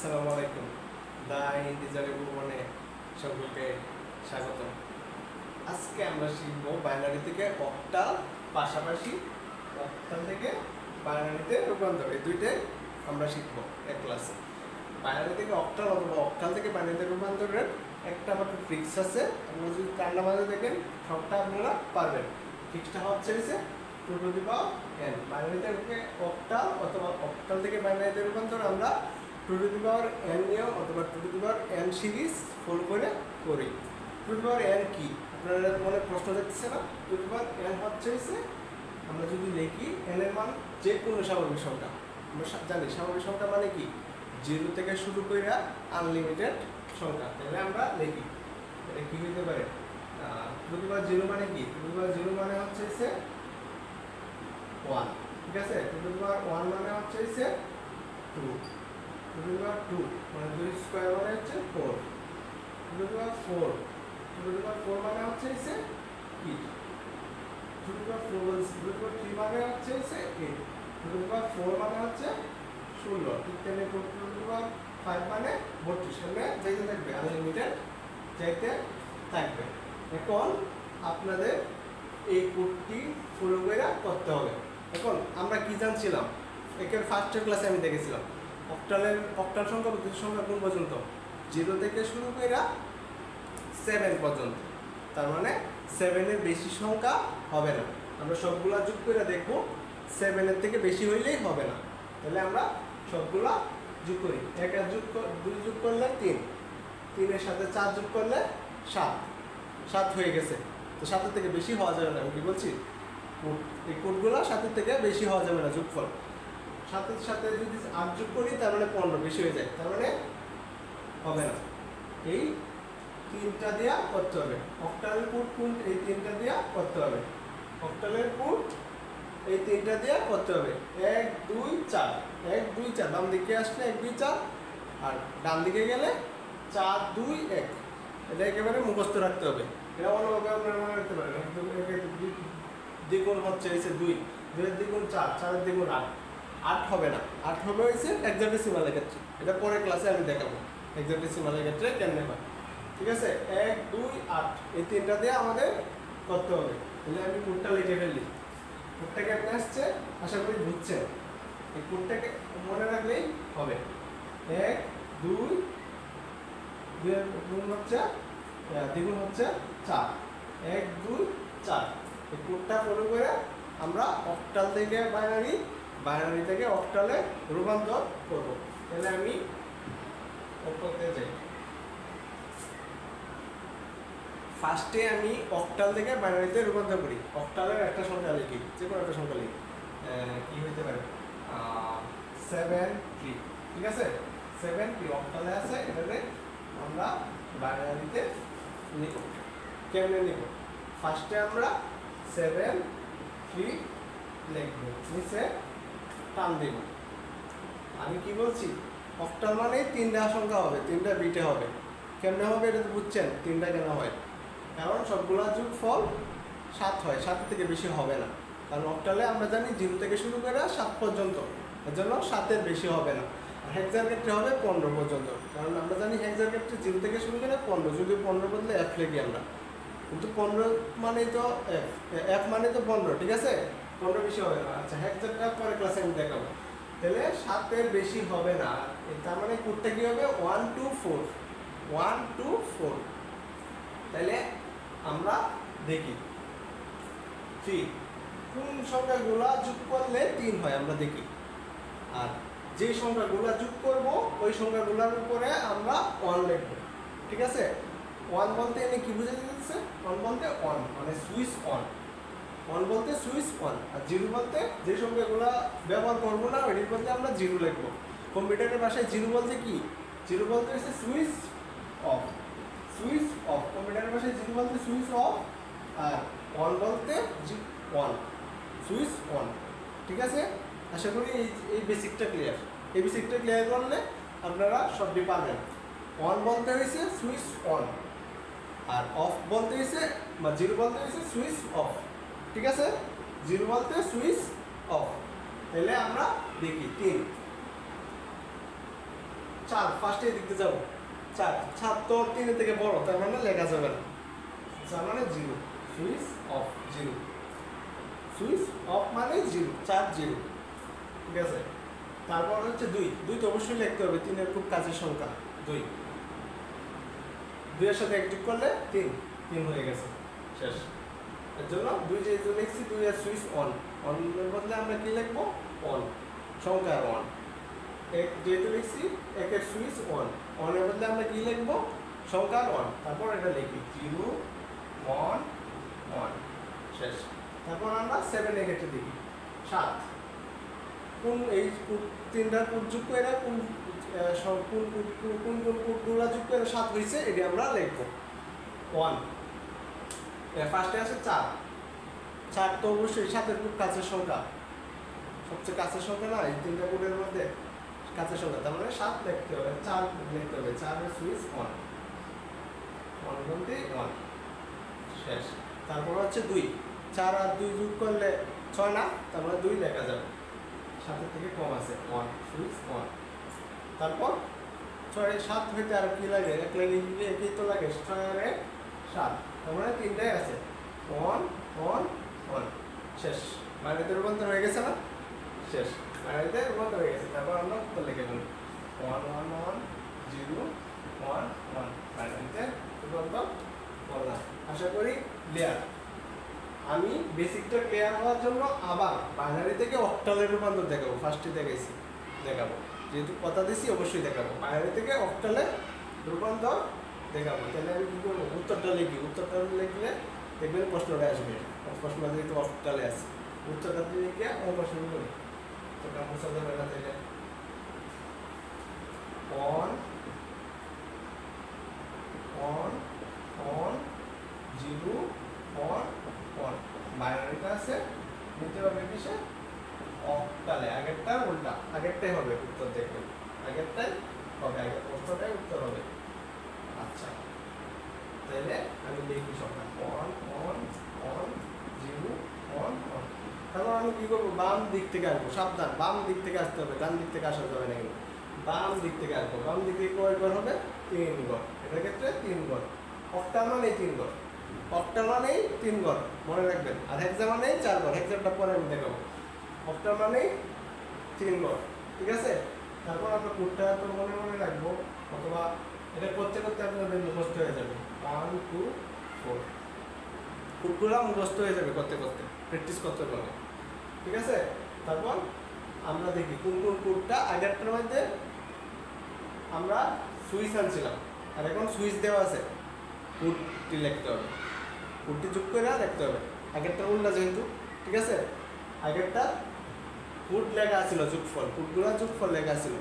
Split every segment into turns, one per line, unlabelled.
আসসালামু আলাইকুম। দা ইন্টিজারে ভুবনে সকলকে স্বাগত। আজকে আমরা শিখব বাইনারি থেকে অক্টাল, পাশাপাশি অক্টাল থেকে বাইনারিতে রূপান্তর। এই দুইটাই আমরা শিখব এক ক্লাসে। বাইনারি থেকে অক্টাল অথবা অক্টাল থেকে বাইনারিতে রূপান্তরের একটা মাত্র ট্রিক্স আছে। আপনারা যদি কান্না মাঝে দেখেন সবটা আপনারা পারবেন। ট্রিক্সটা হচ্ছে two to the power n. Binary থেকে অক্টাল অথবা অক্টাল থেকে বাইনারিতে রূপান্তর আমরা two to the power n নিয়ম অথবা two to the power n series follow করে করি। Two to the power n কি আপনারা মনে প্রশ্ন দেখতেছে না? Two to the power n হচ্ছে আমরা যদি লিখি এন এর মান যে কোনো স্বাভাবিক সংখ্যা। আমরা জানি স্বাভাবিক সংখ্যা মানে কি, জিরো থেকে শুরু করে আনলিমিটেড সংখ্যা। তাহলে আমরা লিখি এটা কি হইতে পারে, two to the power zero মানে কি? Two to the power zero মানে হচ্ছে ওয়ান। ঠিক আছে, two to the power one মানে হচ্ছে two. Two to the power two মানে দুই স্কোয়ার মানে হচ্ছে four. Two to the power four, two to the power four মানে হচ্ছে কি, two to the power four বলছি। Two to the power three মানে হচ্ছে eight. Two to the power four মানে হচ্ছে 16। ঠিক তেমনি two to the power five মানে 32। সামনে যাইতে থাকবে, আনলিমিটেড যাইতে থাকবে। এখন আপনাদের এই কোডটি ফলো করে করতে হবে। এখন আমরা কি জানছিলাম, একের ফার্স্টের ক্লাসে আমি দেখেছিলাম অক্টাল সংখ্যা দুই সংখ্যা কোন পর্যন্ত, জিরো থেকে শুরু করে 7 পর্যন্ত। তার মানে 7-এর বেশি সংখ্যা হবে না। আমরা সবগুলা যোগ করে দেখবো 7-এর থেকে বেশি হইলেই হবে না। তাহলে আমরা সবগুলা যোগ করি। এক আর দুই যোগ করলে 3, 3-এর সাথে 4 যোগ করলে 7, 7 হয়ে গেছে। তো 7-এর থেকে বেশি হওয়া যাবে না। আমি কি বলছি, এই কোডগুলো 7-এর থেকে বেশি হওয়া যাবে না যোগফল। 7-এর সাথে যদি 8 যোগ করি তার মানে 15 বেশি হয়ে যায়, তার মানে হবে না। এই তিনটা দিয়া করতে হবে। অক্টালের কোড কোন, এই তিনটা দিয়া করতে হবে। অক্টালের কোড এই তিনটা দিয়া করতে হবে। 1 2 4, 1 2 4 বাম দিকে আসলে 1 2 4, আর ডান দিকে গেলে 4 2 1। এটা একেবারে মুখস্থ রাখতে হবে। এটা অন্যভাবে আপনারা মনে রাখতে পারেন। দ্বিগুণ হচ্ছে 2, 2-এর দ্বিগুণ 4, 4-এর দ্বিগুণ 8, 8 হবে না। 8 হবে হেক্সাডেসিমালের ক্ষেত্রে। এটা পরের ক্লাসে আমি দেখাবো হেক্সাডেসিমালের ক্ষেত্রে কেমনে হয়। ঠিক আছে, 1 2 8 এই তিনটা দিয়ে আমাদের করতে হবে। তাহলে আমি কোডটা লিখে ফেললি। কোডটা কেমন আসছে আশা করি বুঝছেন। এই কোডটাকে মনে রাখলেই হবে। 1 2 2-এর গুণ হচ্ছে দ্বিগুণ হচ্ছে 4, 1 2 4। এই কোডটা ফলো করে আমরা অক্টাল থেকে বাইনারি, বাইনারি থেকে অক্টালে রূপান্তর করব। তাহলে আমি অক্টালে যাই। ফার্স্টে আমি অক্টাল থেকে বাইনারিতে রূপান্তর করি। অক্টালের একটা সংখ্যা লিখি, যে কোনো একটা সংখ্যা লিখি। কি হইতে পারে, 7 3। ঠিক আছে, 7 3 অক্টালে আছে। এটাতে আমরা বাইনারিতে নিব। কেমনে নিব, ফার্স্টে আমরা 7 3 লিখব, নিচে টান দিব। আমি কি বলছি, অক্টাল মানে তিনটা সংখ্যা হবে, তিনটা বিটে হবে। কেমনে হবে এটা তো বুঝছেন, তিনটা কেন হয়, কারণ সবগুলা যোগফল 7 হয়, 7-এর থেকে বেশি হবে না। কারণ অক্টালে আমরা জানি 0 থেকে শুরু করে 7 পর্যন্ত, এর জন্য 7-এর বেশি হবে না। আর হেক্সার ক্ষেত্রে হবে 15 পর্যন্ত, কারণ আমরা জানি হেক্সার ক্ষেত্রে 0 থেকে শুরু করে 15, যদি 15 বদলে F লিখি আমরা, কিন্তু 15 মানে তো F মানে তো 15। ঠিক আছে, 15 বেশি হবে না। আচ্ছা, হেক্সারটা পরে ক্লাসে আমি দেখাবো। তাহলে 7-এর বেশি হবে না। তার মানে কোডটা কি হবে, 1 2 4, 1 2 4। তাহলে আমরা দেখি 3 কোন সংখ্যাগুলা যোগ করলে 3 হয় আমরা দেখি। আর যে সংখ্যাগুলা যোগ করব ওই সংখ্যাগুলোর উপরে আমরা 1 লিখব। ঠিক আছে, 1 বলতে এনে কি বুঝাতে যাচ্ছে, 1 বলতে 1 মানে সুইচ অন। 1 বলতে সুইচ অন, আর 0 বলতে যে সংখ্যাগুলো ব্যবহার করবো না ওইটির বলতে আমরা 0 লিখব। কম্পিউটারের ভাষায় 0 বলতে কি, 0 বলতে হচ্ছে সুইচ অফ। সুইচ অফ, কম্পিউটারের ভাষায় 0 বলতে সুইচ অফ, আর 1 বলতে অন, সুইচ অন। ঠিক আছে, আশা করি এই বেসিকটা ক্লিয়ার। এই বেসিকটা ক্লিয়ার করলে আপনারা সবটি পারবেন। 1 বলতে হয়েছে সুইচ অন, আর অফ বলতে হয়েছে বা 0 বলতে হয়েছে সুইচ অফ। ঠিক আছে, 0 বলতে সুইচ অফ। তাহলে আমরা দেখি 3 4 ফার্স্টে দিতে যাব 4 7 তো 3 থেকে বড় তার মানে লেখা যাবে না তার মানে 0 সুইচ অফ 0 সুইচ অফ মানে 0 4 0 ঠিক আছে তারপর হচ্ছে 2 তো অবশ্যই লিখতে হবে 3 এর খুব কাছের সংখ্যা 2 2 এর সাথে 1 যোগ করলে 3 হয়ে গেছে শেষ এর জন্য 2 যেহেতু লিখছি 2 এর সুইচ অন এর বদলে আমরা কি লিখবো অন সংখ্যা 1 এক যেহেতু লিখছি 1 এর সুইচ অন এর বদলে আমরা কি লিখবো সংখ্যা 1 তারপর এটা লিখি 0 1 1 শেষ তারপর আমরা 7 এ কেটে দিই 7 কোন এই তিনটা কোড যোগ করে কোন কোনগুলো যোগ করে 7 হইছে এটা আমরা লিখবো 1 এর ফার্স্টে আছে 4 তো অবশ্যই 7 এর খুব কাছের সংখ্যা সবচেয়ে কাছের সংখ্যা না এই তিনটা কোডের মধ্যে কাছের সংখ্যা তার মানে 7 লিখতে হবে 4 লিখতে হবে 4 এর সুইচ অন বলতে 1 শেষ তারপর হচ্ছে 2 4 আর 2 যোগ করলে 6 না তার মানে 2 লেখা যাবে 7 থেকে কম আছে 1 সুইচ অন তারপর 6 7 হইতে আর কি লাগে এক লাগে একই তো লাগে 6 আর 7 তার মানে তিনটাই আছে 1 1 1 শেষ বাইনারিতে রূপান্তর হয়ে গেছে না শেষ বাইনারিতে রূপান্তর হয়ে গেছে তারপর আমরা উত্তর লিখে দেব 1 1 1 0 1 1 বাইনারিতে রূপান্তর করলাম আশা করি ক্লিয়ার আমি বেসিকটা ক্লিয়ার হওয়ার জন্য আবার বাইনারি থেকে অক্টালের রূপান্তর দেখাবো ফার্স্টে দেখাবো যেহেতু কথা দিছি অবশ্যই দেখাবো বাইনারি থেকে অক্টালে রূপান্তর দেখাবো তাহলে আমি কী করবো উত্তরটা লিখলে দেখবেন প্রশ্নটা আসবে প্রশ্ন যেহেতু অক্টালে আছে উত্তরটা লিখে অঙ্ক শুরু করি উত্তরটা মুছা যাবে না তাহলে অন 0 1 1 বাইনারিটা আছে নিতে হবে কিসে অক্টালে আগেরটা উল্টা আগেরটাই হবে উত্তর দেখবেন আগেরটাই হবে আগের প্রশ্নটাই উত্তর হবে আচ্ছা তাহলে আমি লিখি সংখ্যা 1 1 0 1 1 তাহলে আমি কি করবো বাম দিক থেকে আসবো সাবধান বাম দিক থেকে আসতে হবে ডান দিক থেকে আসা যাবে না কিন্তু বাম দিক থেকে আসবো বাম দিক থেকে কয় ঘর হবে 3 ঘর এটার ক্ষেত্রে 3 ঘর অক্টাল মানে 3 ঘর অক্টাল মানে 3 ঘর মনে রাখবেন আর হেক্সা মানে 4 ঘর হেক্সাটা পরে আমি দেখাবো অক্টাল মানে 3 ঘর ঠিক আছে তারপর আমরা কোডটা তো মনে রাখবো অথবা এটা করতে আপনাদের মুখস্থ হয়ে যাবে 1 2 4 কোডগুলো মুখস্থ হয়ে যাবে করতে প্র্যাকটিস করতে পারবে ঠিক আছে তারপর আমরা দেখি কোন কোডটা আগেরটার মধ্যে আমরা সুইচ আনছিলাম আর এখন সুইচ দেওয়া আছে কোডটি লিখতে হবে কোডটি যোগ করে লিখতে হবে আগেরটা উল্টা যেহেতু ঠিক আছে আগেরটা কোড লেখা ছিল যোগফল কোডগুলো যোগফল লেখা ছিল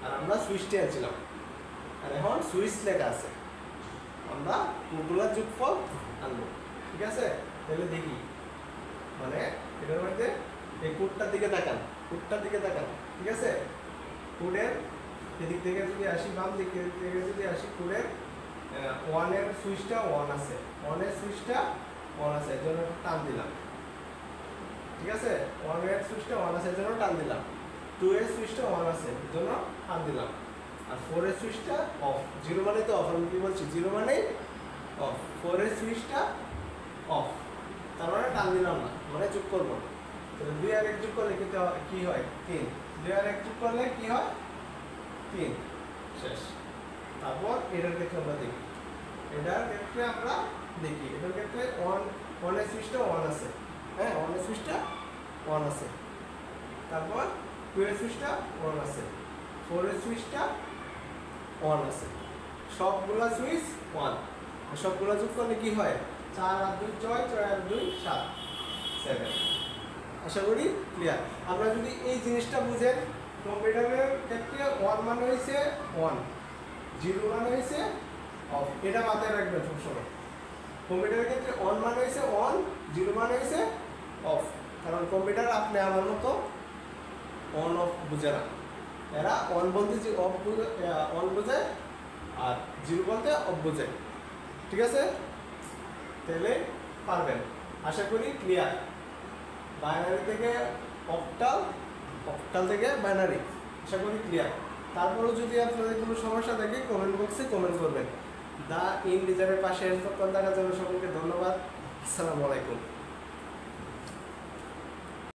আর আমরা সুইচটি আনছিলাম আর এখন সুইচ লেখা আছে আমরা কোডগুলো যোগফল আনবো ঠিক আছে তাহলে দেখি মানে এটার মধ্যে এই কোডটার দিকে তাকান ঠিক আছে কোডের এদিক থেকে যদি আসি বাম দিক থেকে যদি আসি কোডের 1 এর সুইচটা 1 আছে 1 এর সুইচটা 1 আছে এর জন্য টান দিলাম ঠিক আছে 1 এর সুইচটা 1 আছে এর জন্য টান দিলাম 2 এর সুইচটা 1 আছে এর জন্য টান দিলাম আর 4 এর সুইচটা অফ 0 মানে তো অফ আমি কি বলছি 0 মানে অফ 4 এর সুইচটা অফ তার মানে টান দিলাম না মানে যোগ করবো তাহলে 2 আর 1 যোগ করলে কি হয় 3 2 আর 1 যোগ করলে কি হয় 3 শেষ তারপর এটার ক্ষেত্রে আমরা দেখি এটার ক্ষেত্রে 1 এর সুইচটা 1 আছে হ্যাঁ 1 এর সুইচটা 1 আছে তারপর 2 এর সুইচটা 1 আছে 4 এর সুইচটা 1 আছে সবগুলা সুইচ 1 সবগুলা যোগ করলে কি হয় 4 আর 2 6 6 আর 2 7 7 আশা করি ক্লিয়ার আমরা যদি এই জিনিসটা বুঝেন কম্পিউটারের ক্ষেত্রে 1 মানে হইছে 1 0 মানে হইছে অফ এটা মাথায় রাখবেন সবসময় কম্পিউটারের ক্ষেত্রে 1 মানে হইছে 1 0 মানে হইছে অফ কারণ কম্পিউটার আপনি আমার মতো অন অফ বুঝে না এরা অন বলতে যে অফ বুঝে অন বোঝায় আর 0 বলতে অফ বোঝায় ঠিক আছে তাহলে পারবেন আশা করি ক্লিয়ার বাইনারি থেকে অক্টাল থেকে বাইনারি আশা করি ক্লিয়ার তারপরেও যদি আপনাদের কোনো সমস্যা থাকে কমেন্ট বক্সে কমেন্ট করবেন। দা ইনডিজাইনের পাশে এতক্ষণ থাকার জন্য সকলকে ধন্যবাদ। আসসালামু আলাইকুম।